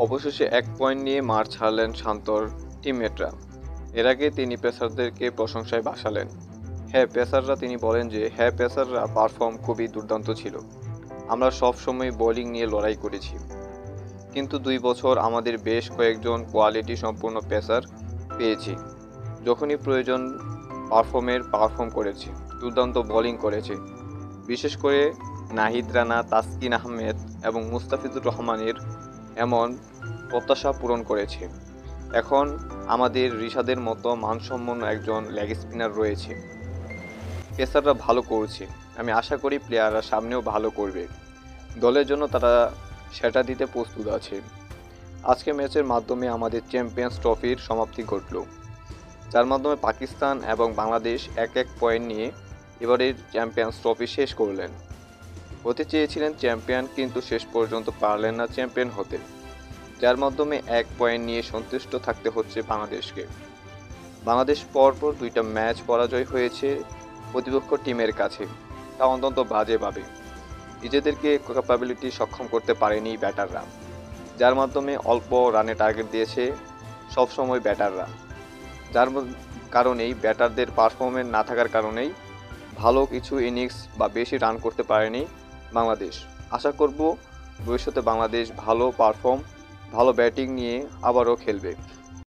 অবশেষে ১ পয়েন্ট নিয়ে মাঠ ছাড়লেন শান্তর টিমমেটরা। এর আগে তিনি পেসারদেরকে প্রশংসায় ভাসালেন। তিনি বলেন যে পেসাররা পারফর্ম খুবই দুর্দান্ত ছিল। আমরা সবসময় বোলিং নিয়ে লড়াই করেছি। কিন্তু ২ বছর আমাদের বেশ কয়েকজন কোয়ালিটি সম্পন্ন পেসার পেয়েছি। যখনই প্রয়োজন পারফর্ম করেছে। দুর্দান্ত বোলিং করেছে। বিশেষ করে নাহিদ রানা, তাসকিন আহমেদ এবং মুস্তাফিজুর রহমানের এমন প্রত্যাশা পূরণ করেছে। এখন আমাদের রিশাদের মতো মানসম্পন্ন একজন লেগ স্পিনার রয়েছে। পেসাররা ভালো করছে। আমি আশা করি প্লেয়াররা সামনেও ভালো করবে। দলের জন্য তারা সেটা দিতে প্রস্তুত আছে। আজকে ম্যাচের মাধ্যমে আমাদের চ্যাম্পিয়ন্স ট্রফির সমাপ্তি ঘটল, যার মাধ্যমে পাকিস্তান এবং বাংলাদেশ এক এক পয়েন্ট নিয়ে এবারের চ্যাম্পিয়ন্স ট্রফি শেষ করলেন। হতে চেয়েছিলেন চ্যাম্পিয়ন, কিন্তু শেষ পর্যন্ত পারলেন না চ্যাম্পিয়ন হতে, যার মাধ্যমে ১ পয়েন্ট নিয়ে সন্তুষ্ট থাকতে হচ্ছে বাংলাদেশকে। বাংলাদেশ পরপর ২টা ম্যাচ পরাজয় হয়েছে প্রতিপক্ষ টিমের কাছে, তা অন্তত বাজেভাবে। নিজেদেরকে ক্যাপাবিলিটি সক্ষম করতে পারেনি ব্যাটাররা, যার মাধ্যমে অল্প রানে টার্গেট দিয়েছে সবসময় ব্যাটাররা। যার কারণেই ব্যাটারদের পারফরমেন্স না থাকার কারণেই ভালো কিছু ইনিংস বা বেশি রান করতে পারেনি বাংলাদেশ। আশা করব ভবিষ্যতে বাংলাদেশ ভালো ব্যাটিং নিয়ে আবারও খেলবে।